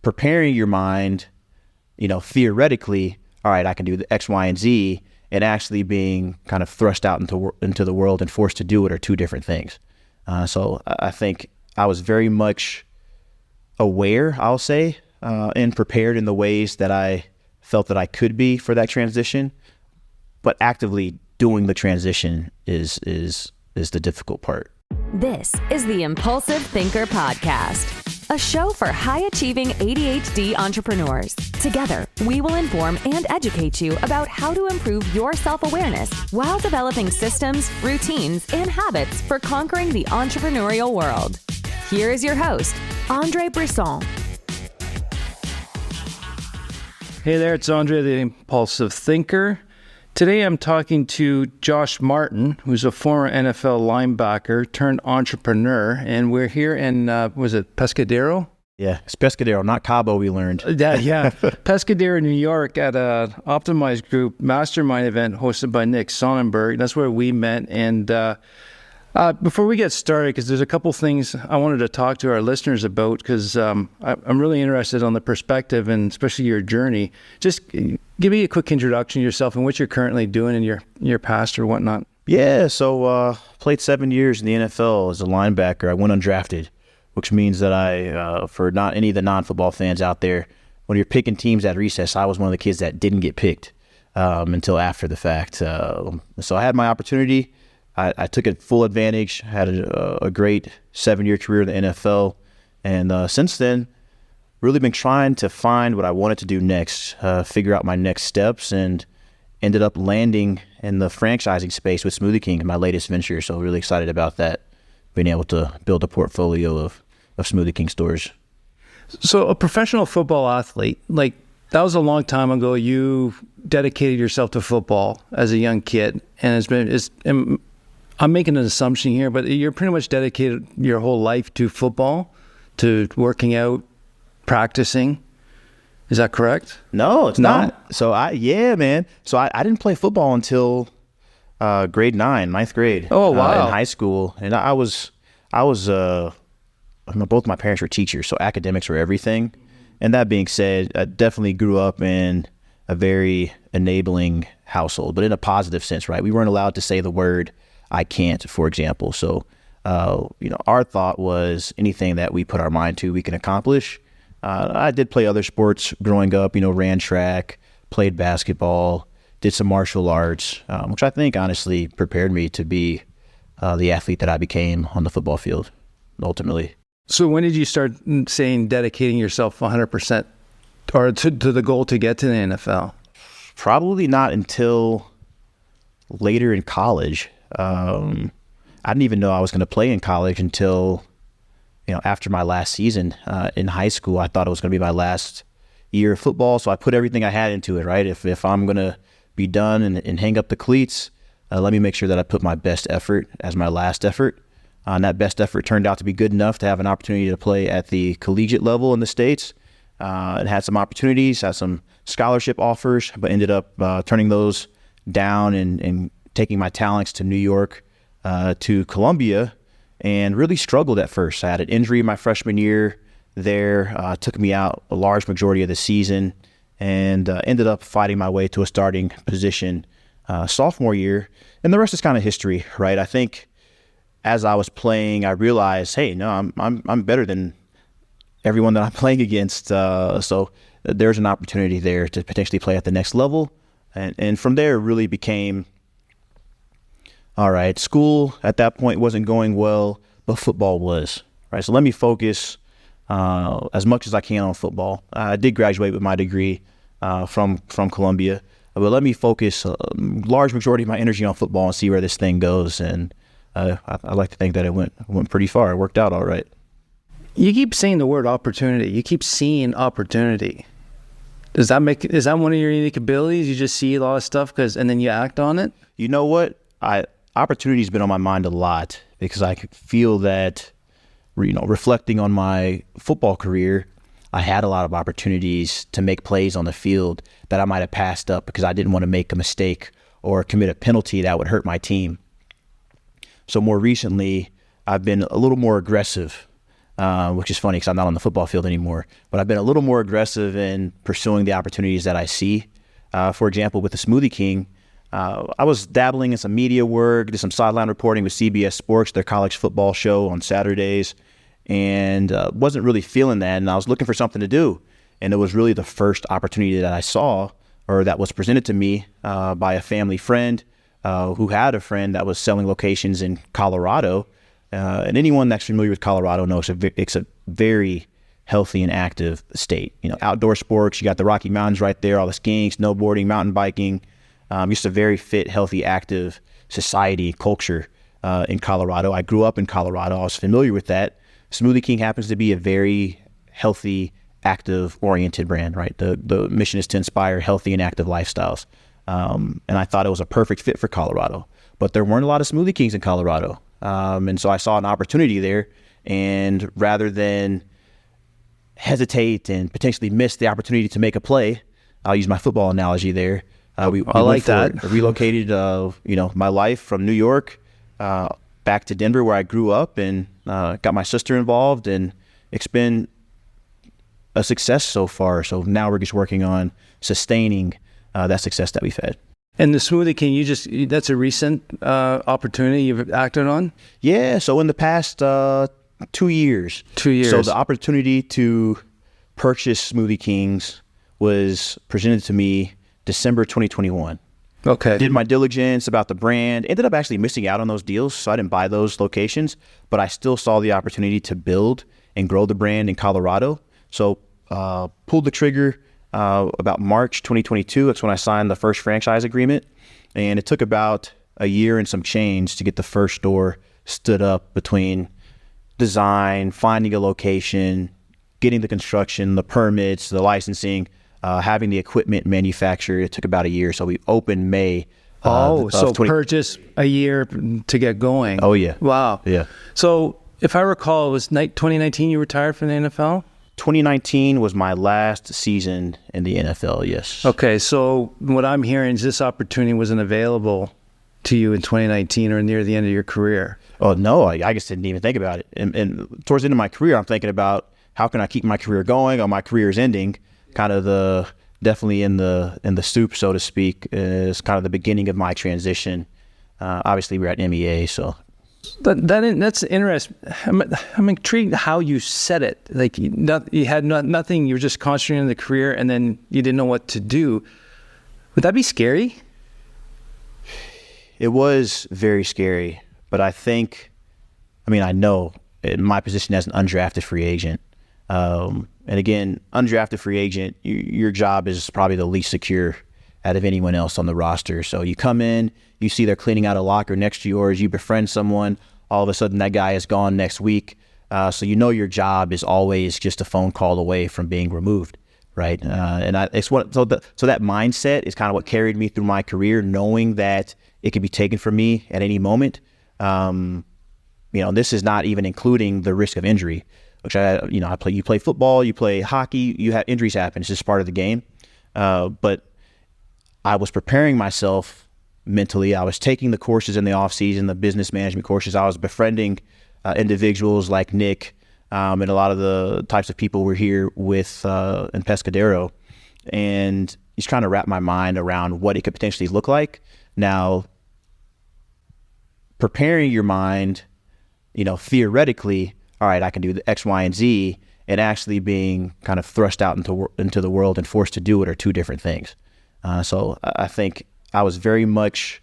preparing your mind, theoretically, all right, I can do the X, Y, and Z, and actually being kind of thrust out into the world and forced to do it are two different things. So I think I was very much aware, I'll say, and prepared in the ways that I felt that I could be for that transition, but actively doing the transition is the difficult part. This is the Impulsive Thinker Podcast, a show for high-achieving ADHD entrepreneurs. Together, we will inform and educate you about how to improve your self-awareness while developing systems, routines, and habits for conquering the entrepreneurial world. Here is your host, Andre Brisson. Hey there, it's Andre, the Impulsive Thinker. Today I'm talking to Josh Martin, who's a former NFL linebacker turned entrepreneur, and we're here in, was it Pescadero? Yeah, it's Pescadero, not Cabo, we learned. Yeah. Pescadero, New York, at a Optimized Group mastermind event hosted by Nick Sonnenberg. That's where we met, and before we get started, because there's a couple things I wanted to talk to our listeners about, because I'm really interested on the perspective and especially your journey. Just give me a quick introduction to yourself and what you're currently doing in your past or whatnot. Yeah, so played 7 years in the NFL as a linebacker. I went undrafted, which means that I, for not any of the non-football fans out there, when you're picking teams at recess, I was one of the kids that didn't get picked until after the fact. So I had my opportunity. I took it full advantage, had a great 7-year career in the NFL, and since then, really been trying to find what I wanted to do next, figure out my next steps, and ended up landing in the franchising space with Smoothie King, my latest venture. So really excited about that, being able to build a portfolio of Smoothie King stores. So a professional football athlete, like that was a long time ago. You dedicated yourself to football as a young kid, and I'm making an assumption here, but you're pretty much dedicated your whole life to football, to working out, practicing. Is that correct? No, it's not. So I didn't play football until grade 9, ninth grade. Oh, wow. In high school. And I was both my parents were teachers, so academics were everything. And that being said, I definitely grew up in a very enabling household, but in a positive sense, right? We weren't allowed to say the word I can't, for example. So, our thought was anything that we put our mind to, we can accomplish. I did play other sports growing up, ran track, played basketball, did some martial arts, which I think honestly prepared me to be the athlete that I became on the football field, ultimately. So when did you start saying dedicating yourself 100% or to the goal to get to the NFL? Probably not until later in college. I didn't even know I was going to play in college until, after my last season in high school. I thought it was going to be my last year of football, so I put everything I had into it, right? If I'm going to be done and hang up the cleats, let me make sure that I put my best effort as my last effort. And that best effort turned out to be good enough to have an opportunity to play at the collegiate level in the States. It had some opportunities, had some scholarship offers, but ended up turning those down and taking my talents to New York, to Columbia, and really struggled at first. I had an injury my freshman year there, took me out a large majority of the season, and ended up fighting my way to a starting position sophomore year. And the rest is kind of history, right? I think as I was playing, I realized, hey, no, I'm better than everyone that I'm playing against. So there's an opportunity there to potentially play at the next level. And from there, it really became, all right, school at that point wasn't going well, but football was, right? So let me focus as much as I can on football. I did graduate with my degree from Columbia, but let me focus a large majority of my energy on football and see where this thing goes. And I like to think that it went pretty far. It worked out all right. You keep saying the word opportunity. You keep seeing opportunity. Is that one of your unique abilities? You just see a lot of stuff and then you act on it? You know what? Opportunity's been on my mind a lot because I could feel that, reflecting on my football career, I had a lot of opportunities to make plays on the field that I might have passed up because I didn't want to make a mistake or commit a penalty that would hurt my team. So more recently, I've been a little more aggressive which is funny because I'm not on the football field anymore. But I've been a little more aggressive in pursuing the opportunities that I see. For example, with the Smoothie King, I was dabbling in some media work, did some sideline reporting with CBS Sports, their college football show on Saturdays, and wasn't really feeling that. And I was looking for something to do. And it was really the first opportunity that I saw, or that was presented to me by a family friend who had a friend that was selling locations in Colorado. And anyone that's familiar with Colorado knows it's a very healthy and active state. Outdoor sports, you got the Rocky Mountains right there, all the skiing, snowboarding, mountain biking. Just a very fit, healthy, active society, culture in Colorado. I grew up in Colorado. I was familiar with that. Smoothie King happens to be a very healthy, active oriented brand, right? The mission is to inspire healthy and active lifestyles. And I thought it was a perfect fit for Colorado, but there weren't a lot of Smoothie Kings in Colorado. And so I saw an opportunity there, and rather than hesitate and potentially miss the opportunity to make a play, I'll use my football analogy there. We like that. Relocated, my life from New York, back to Denver where I grew up, and got my sister involved, and it's been a success so far. So now we're just working on sustaining that success that we've had. And the Smoothie King, that's a recent opportunity you've acted on? Yeah. So in the past 2 years. 2 years. So the opportunity to purchase Smoothie Kings was presented to me December 2021. Okay. Did my diligence about the brand. Ended up actually missing out on those deals, so I didn't buy those locations, but I still saw the opportunity to build and grow the brand in Colorado. So pulled the trigger about March 2022. That's when I signed the first franchise agreement. And it took about a year and some change to get the first store stood up, between design, finding a location, getting the construction, the permits, the licensing, having the equipment manufactured. It took about a year. So we opened May. Purchase a year to get going. Oh, yeah. Wow. Yeah. So if I recall, it was 2019 you retired from the NFL? 2019 was my last season in the NFL, yes. Okay, so what I'm hearing is this opportunity wasn't available to you in 2019 or near the end of your career. Oh, no, I just didn't even think about it. And towards the end of my career, I'm thinking about how can I keep my career going, or my career is ending, kind of definitely in the soup, so to speak, is kind of the beginning of my transition. Obviously, we're at MEA, so. That's interesting. I'm intrigued how you said it. Like you had nothing. You were just concentrating on the career, and then you didn't know what to do. Would that be scary? It was very scary, but I know in my position as an undrafted free agent, and again, undrafted free agent, your job is probably the least secure out of anyone else on the roster. So you come in, you see they're cleaning out a locker next to yours, you befriend someone, all of a sudden that guy is gone next week. So your job is always just a phone call away from being removed, right? So that mindset is kind of what carried me through my career, knowing that it could be taken from me at any moment. This is not even including the risk of injury, which you play football, you play hockey, injuries happen. It's just part of the game. But I was preparing myself mentally. I was taking the courses in the off season, the business management courses. I was befriending individuals like Nick and a lot of the types of people we're here with in Pescadero, and just trying to wrap my mind around what it could potentially look like. Now, preparing your mind, theoretically, all right, I can do the X, Y, and Z, and actually being kind of thrust out into the world and forced to do it are two different things. So I think I was very much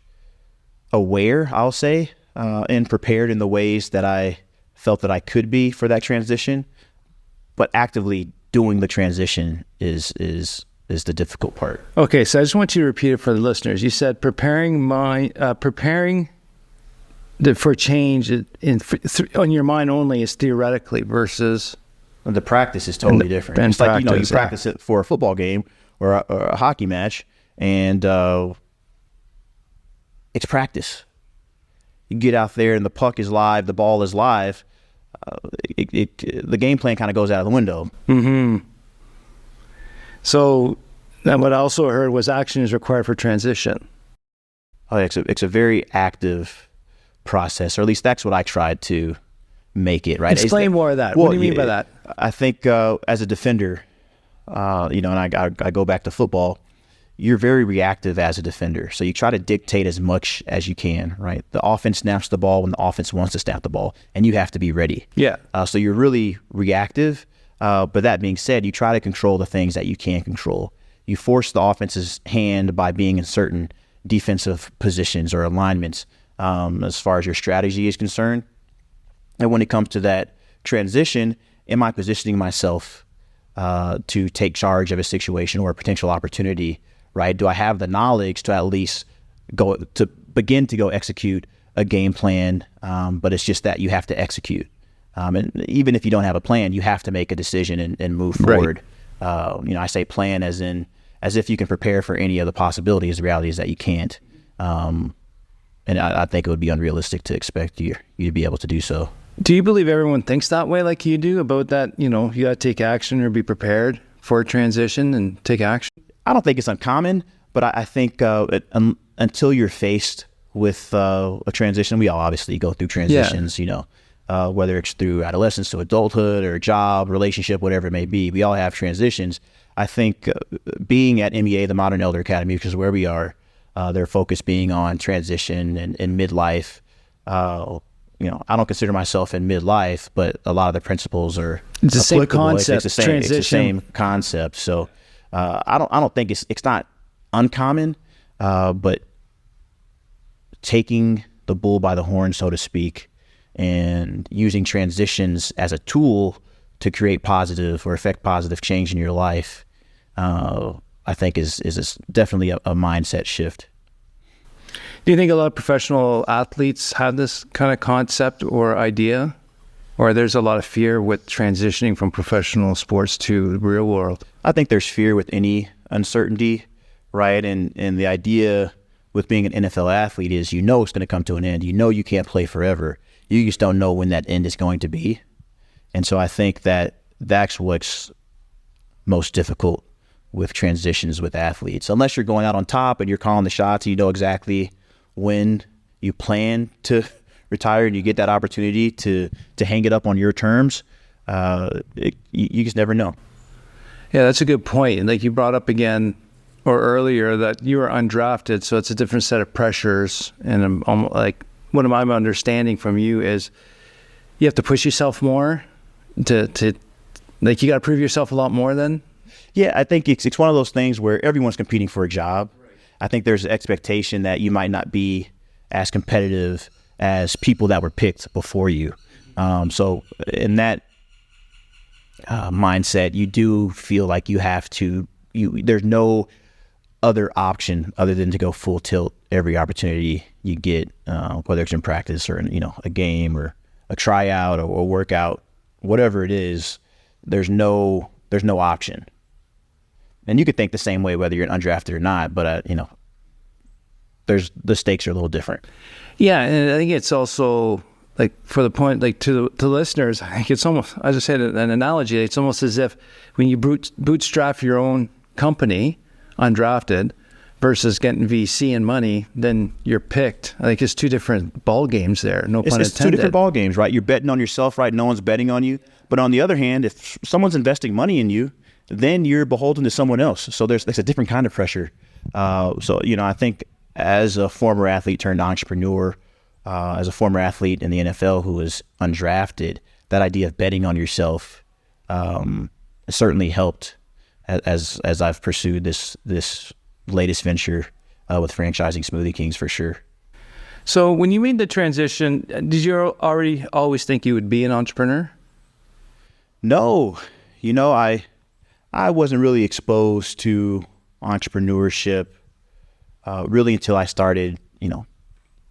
aware, I'll say, and prepared in the ways that I felt that I could be for that transition. But actively doing the transition is the difficult part. Okay, so I just want you to repeat it for the listeners. You said preparing for change on your mind only is theoretically versus the practice is totally different. It's like you practice it for a football game or a hockey match, and it's practice. You get out there and the puck is live, the ball is live. The game plan kind of goes out of the window. Mm-hmm. So, and what I also heard was action is required for transition. Oh, it's a very active process, or at least that's what I tried to make it, right? Explain more of that. What do you mean by that? I think as a defender, and I go back to football, you're very reactive as a defender. So you try to dictate as much as you can, right? The offense snaps the ball when the offense wants to snap the ball, and you have to be ready. Yeah. So you're really reactive. But that being said, you try to control the things that you can control. You force the offense's hand by being in certain defensive positions or alignments as far as your strategy is concerned. And when it comes to that transition, am I positioning myself to take charge of a situation or a potential opportunity, right? Do I have the knowledge to at least begin to go execute a game plan? But it's just that you have to execute. And even if you don't have a plan, you have to make a decision and move forward. Right. I say plan as if you can prepare for any of the possibilities. The reality is that you can't. And I think it would be unrealistic to expect you to be able to do so. Do you believe everyone thinks that way like you do about that, you got to take action or be prepared for a transition and take action? I don't think it's uncommon, but I think until you're faced with a transition, we all obviously go through transitions, whether it's through adolescence to adulthood or job, relationship, whatever it may be. We all have transitions. I think being at MEA, the Modern Elder Academy, which is where we are, their focus being on transition and midlife. I don't consider myself in midlife, but a lot of the principles are it's the same applicable. concept. It's the same concept. So I don't think it's not uncommon, but taking the bull by the horn, so to speak, and using transitions as a tool to create positive or affect positive change in your life, I think is definitely a mindset shift. Do you think a lot of professional athletes have this kind of concept or idea? Or there's a lot of fear with transitioning from professional sports to the real world? I think there's fear with any uncertainty, right? And the idea with being an NFL athlete is it's going to come to an end. You can't play forever. You just don't know when that end is going to be. And so I think that's what's most difficult with transitions with athletes. Unless you're going out on top and you're calling the shots and you know exactly when you plan to retire and you get that opportunity to hang it up on your terms, you just never know. Yeah, that's a good point. And like you brought up again or earlier that you were undrafted, so it's a different set of pressures. And what I'm understanding from you is you have to push yourself more to you got to prove yourself a lot more then? Yeah, I think it's one of those things where everyone's competing for a job. Right. I think there's an expectation that you might not be as competitive as people that were picked before you. So in that mindset, you do feel like you have to, there's no other option other than to go full tilt every opportunity you get, whether it's in practice or in, a game or a tryout or a workout, whatever it is, there's no option. And you could think the same way whether you're an undrafted or not, but the stakes are a little different. Yeah, and I think it's also like for the point, like to listeners, I think it's almost, I just said an analogy. It's almost as if when you bootstrap your own company, undrafted, versus getting VC and money, then you're picked. I think it's two different ball games there. No pun intended. It's two different ball games, right? You're betting on yourself, right? No one's betting on you. But on the other hand, if someone's investing money in you, then you're beholden to someone else. So there's a different kind of pressure. I think as a former athlete turned entrepreneur, as a former athlete in the NFL who was undrafted, that idea of betting on yourself certainly helped as I've pursued this latest venture with franchising Smoothie Kings for sure. So when you made the transition, did you already always think you would be an entrepreneur? No, I wasn't really exposed to entrepreneurship really until I started,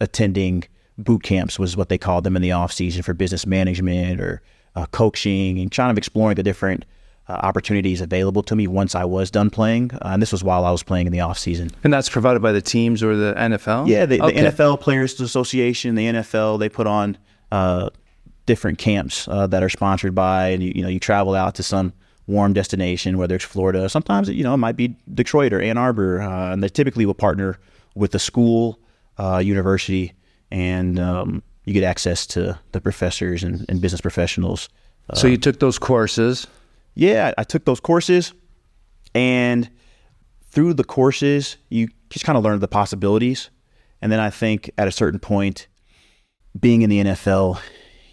attending boot camps was what they called them in the off season for business management or coaching and kind of exploring the different opportunities available to me once I was done playing. And this was while I was playing in the off season. And that's provided by the teams or the NFL? Yeah, the NFL Players Association, the NFL, they put on different camps that are sponsored by, and you travel out to some warm destination, whether it's Florida. Sometimes it might be Detroit or Ann Arbor, and they typically will partner with a school, university, and you get access to the professors and business professionals. So you took those courses? Yeah, I took those courses, and through the courses, you just kind of learn the possibilities. And then I think at a certain point, being in the NFL,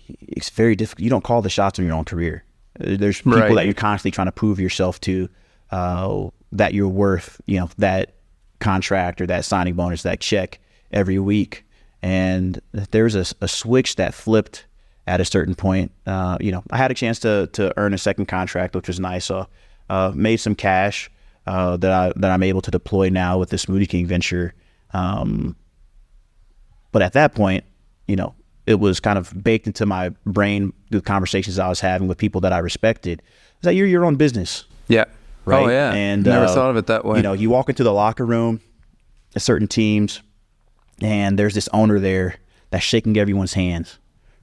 it's very difficult. You don't call the shots in your own career. There's people that you're constantly trying to prove yourself to, that you're worth, that contract or that signing bonus, that check every week. And there's a switch that flipped at a certain point. I had a chance to earn a second contract, which was nice. So made some cash that I'm able to deploy now with the Smoothie King venture. But at that point, it was kind of baked into my brain through the conversations I was having with people that I respected, is that you're your own business. Yeah. Right. Oh yeah. And never thought of it that way. You walk into the locker room at certain teams, and there's this owner there that's shaking everyone's hands,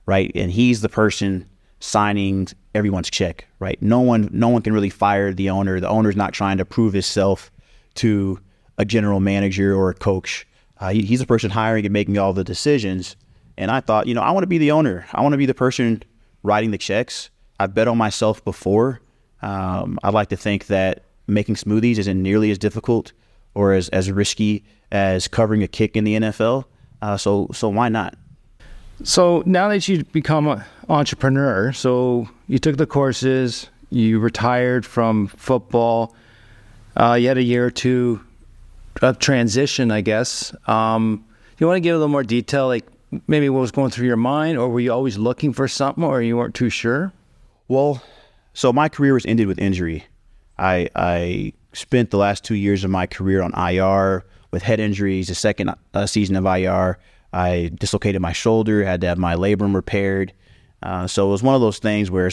right? And he's the person signing everyone's check, right? No one can really fire the owner. The owner's not trying to prove himself to a general manager or a coach. He's the person hiring and making all the decisions. And I thought, I want to be the owner. I want to be the person writing the checks. I've bet on myself before. I'd like to think that making smoothies isn't nearly as difficult or as risky as covering a kick in the NFL. So why not? So now that you've become an entrepreneur, so you took the courses, you retired from football, you had a year or two of transition, I guess. You want to give a little more detail, like maybe what was going through your mind, or were you always looking for something, or you weren't too sure? Well, so my career was ended with injury. I spent the last 2 years of my career on IR with head injuries. The second season of IR, I dislocated my shoulder, had to have my labrum repaired. So it was one of those things where,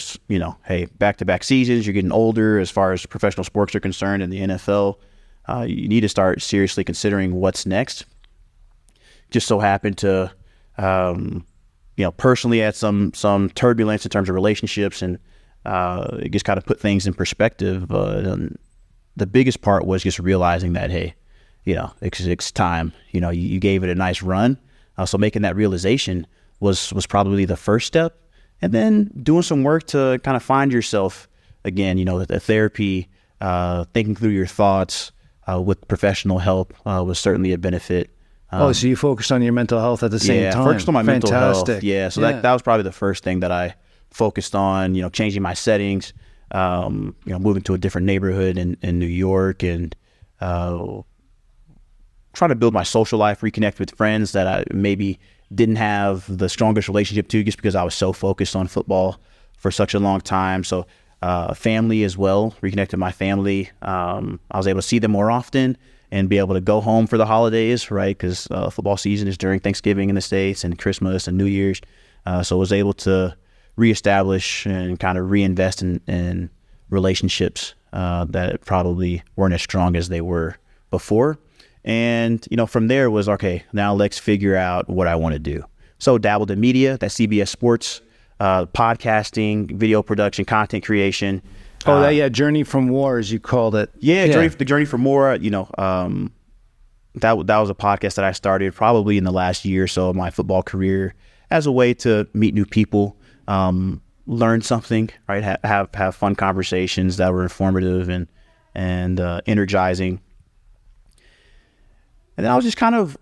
hey, back-to-back seasons, you're getting older as far as professional sports are concerned in the NFL. You need to start seriously considering what's next. Just so happened to, personally had some turbulence in terms of relationships, and it just kind of put things in perspective. The biggest part was just realizing that, hey, it's time. You gave it a nice run. So making that realization was probably the first step. And then doing some work to kind of find yourself again, the therapy, thinking through your thoughts with professional help was certainly a benefit. So you focused on your mental health at the same time. Yeah, focused on my mental health. Yeah, so that was probably the first thing that I focused on, changing my settings, moving to a different neighborhood in New York, and trying to build my social life, reconnect with friends that I maybe didn't have the strongest relationship to just because I was so focused on football for such a long time. So family as well, reconnected my family. I was able to see them more often and be able to go home for the holidays, right? Because football season is during Thanksgiving in the States and Christmas and New Year's. So I was able to reestablish and kind of reinvest in relationships that probably weren't as strong as they were before. And, from there was, okay, now let's figure out what I want to do. So dabbled in media, that CBS Sports, podcasting, video production, content creation. Journey from War, as you called it. The Journey from War, that was a podcast that I started probably in the last year or so of my football career as a way to meet new people, learn something, right? Have fun conversations that were informative and energizing. And then I was just kind of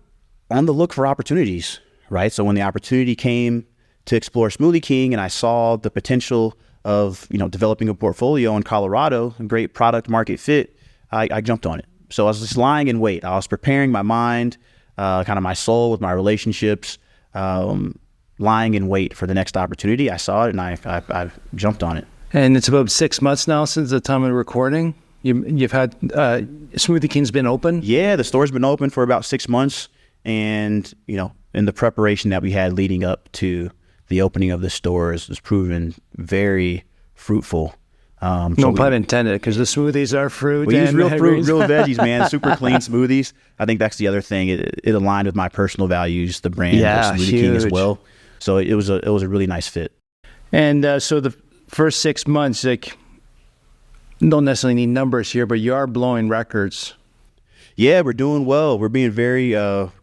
on the look for opportunities, right? So when the opportunity came to explore Smoothie King and I saw the potential of, developing a portfolio in Colorado, a great product market fit, I jumped on it. So I was just lying in wait. I was preparing my mind, kind of my soul with my relationships, lying in wait for the next opportunity. I saw it and I jumped on it. And it's about 6 months now since the time of recording. You've had Smoothie King's been open? Yeah, the store's been open for about 6 months, and in the preparation that we had leading up to the opening of the store has proven very fruitful. No pun intended, because the smoothies are fruit. We use real fruit, real veggies, man. Super clean smoothies. I think that's the other thing. It aligned with my personal values, the brand of Smoothie King as well. So it was a really nice fit. And so the first 6 months, don't necessarily need numbers here, but you are blowing records. Yeah, we're doing well. We're being very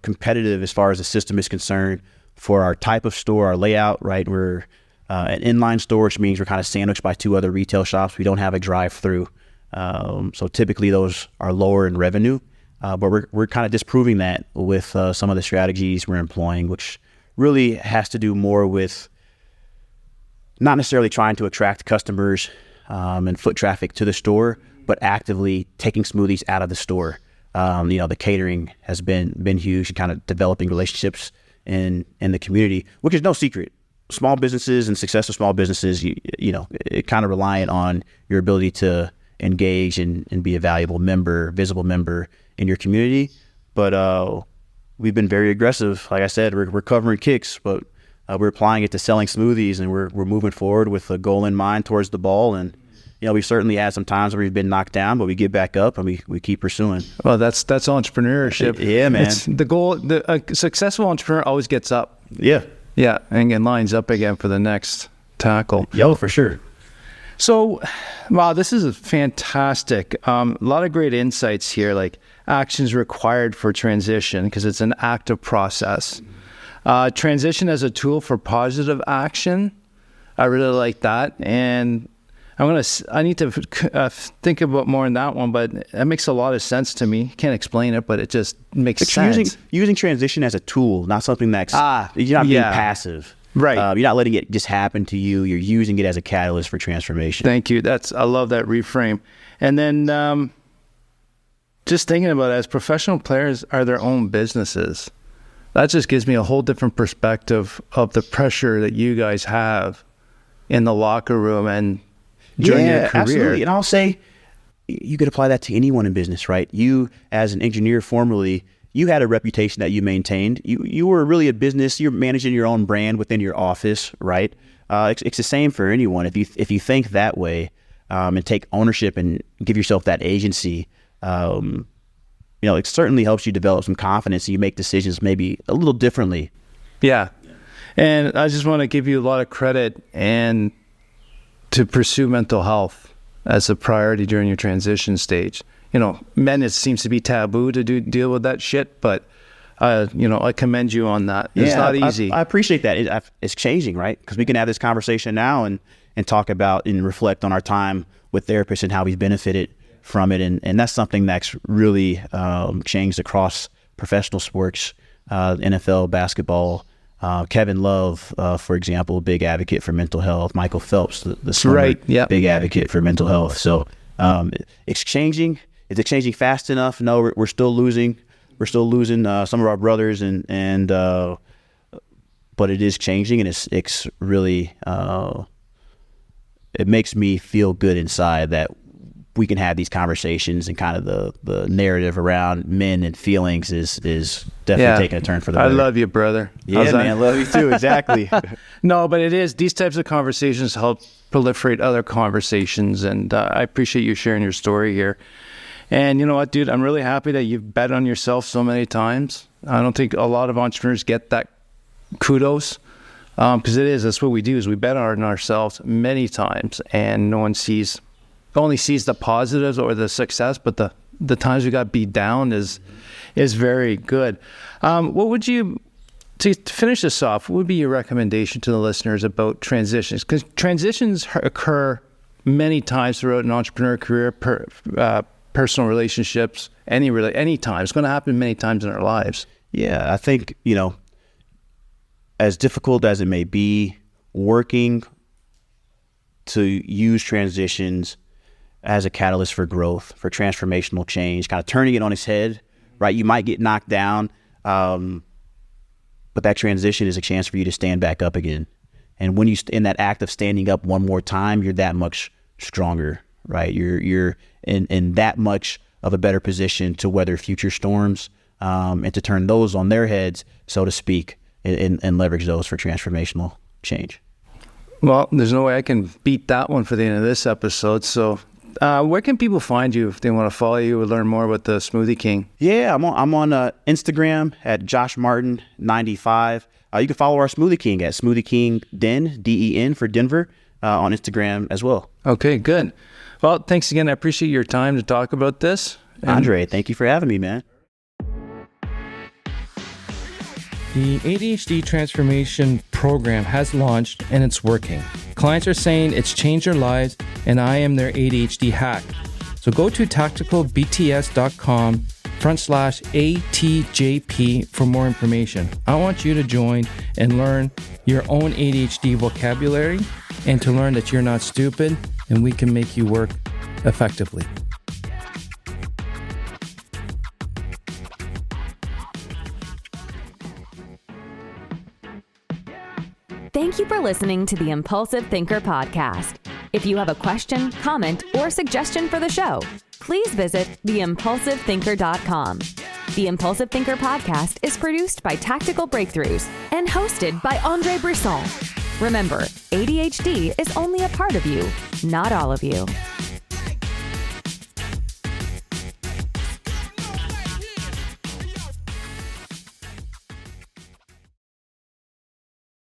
competitive as far as the system is concerned for our type of store, our layout, right? We're an inline store, which means we're kind of sandwiched by 2 other retail shops. We don't have a drive-through. So typically those are lower in revenue, but we're kind of disproving that with some of the strategies we're employing, which really has to do more with not necessarily trying to attract customers and foot traffic to the store, but actively taking smoothies out of the store. The catering has been huge, and kind of developing relationships in the community, which is no secret. Small businesses and success of small businesses, it kind of reliant on your ability to engage and be a valuable member, visible member in your community. But we've been very aggressive. Like I said, we're covering kicks, but we're applying it to selling smoothies, and we're moving forward with a goal in mind towards the ball. And we've certainly had some times where we've been knocked down, but we get back up and we keep pursuing. Well, that's entrepreneurship. Yeah, man. It's the goal. A successful entrepreneur always gets up. Yeah. Yeah, and lines up again for the next tackle. Yo, for sure. So, wow, this is fantastic. A lot of great insights here, like actions required for transition, because it's an active process. Transition as a tool for positive action. I really like that. And I need to think about more on that one, but that makes a lot of sense to me. Can't explain it, but it just makes sense. Using transition as a tool, not something that's you're not being passive. Right. You're not letting it just happen to you. You're using it as a catalyst for transformation. Thank you. I love that reframe. And then just thinking about it, as professional players are their own businesses. That just gives me a whole different perspective of the pressure that you guys have in the locker room and during your career. Absolutely. And I'll say you could apply that to anyone in business, right? You, as an engineer formerly, you had a reputation that you maintained. You were really a business. You're managing your own brand within your office, right? It's the same for anyone. If you think that way and take ownership and give yourself that agency, it certainly helps you develop some confidence and you make decisions maybe a little differently. Yeah. And I just want to give you a lot of credit and to pursue mental health as a priority during your transition stage. Men, it seems to be taboo to deal with that shit, but I commend you on that. It's not easy. I appreciate that. It's changing, right? Because we can have this conversation now and talk about and reflect on our time with therapists and how we've benefited from it. And that's something that's really changed across professional sports, NFL, basketball. Kevin Love, for example, a big advocate for mental health. Michael Phelps, the swimmer, big advocate for mental health. So it's changing. Is it changing fast enough? No, we're still losing. We're still losing some of our brothers, but it is changing, and it's really it makes me feel good inside that we can have these conversations, and kind of the narrative around men and feelings is definitely taking a turn for the better. I love you, brother. Yeah, man, I love you too. Exactly. No, but it is. These types of conversations help proliferate other conversations, and I appreciate you sharing your story here. And you know what, dude? I'm really happy that you've bet on yourself so many times. I don't think a lot of entrepreneurs get that kudos, because that's what we do, is we bet on ourselves many times, and no one only sees the positives or the success, but the times we got beat down is very good. What would you, to finish this off, what would be your recommendation to the listeners about transitions? Because transitions occur many times throughout an entrepreneur career, personal relationships, any time. It's going to happen many times in our lives. Yeah, I think, as difficult as it may be, working to use transitions as a catalyst for growth, for transformational change, kind of turning it on its head, right? You might get knocked down, but that transition is a chance for you to stand back up again. And when in that act of standing up one more time, you're that much stronger, right? You're in that much of a better position to weather future storms, and to turn those on their heads, so to speak, and leverage those for transformational change. Well, there's no way I can beat that one for the end of this episode. So where can people find you if they want to follow you or learn more about the Smoothie King? Yeah, I'm on Instagram at joshmartin95. You can follow our Smoothie King at Smoothie King Den, DEN for Denver, on Instagram as well. Okay, good. Well, thanks again. I appreciate your time to talk about this. Andre, thank you for having me, man. The ADHD transformation program has launched and it's working. Clients are saying it's changed their lives and I am their ADHD hack. So go to tacticalbts.com/ATJP for more information. I want you to join and learn your own ADHD vocabulary and to learn that you're not stupid and we can make you work effectively. Thank you for listening to the Impulsive Thinker podcast. If you have a question, comment, or suggestion for the show, please visit theimpulsivethinker.com. The Impulsive Thinker podcast is produced by Tactical Breakthroughs and hosted by Andre Brisson. Remember, ADHD is only a part of you, not all of you.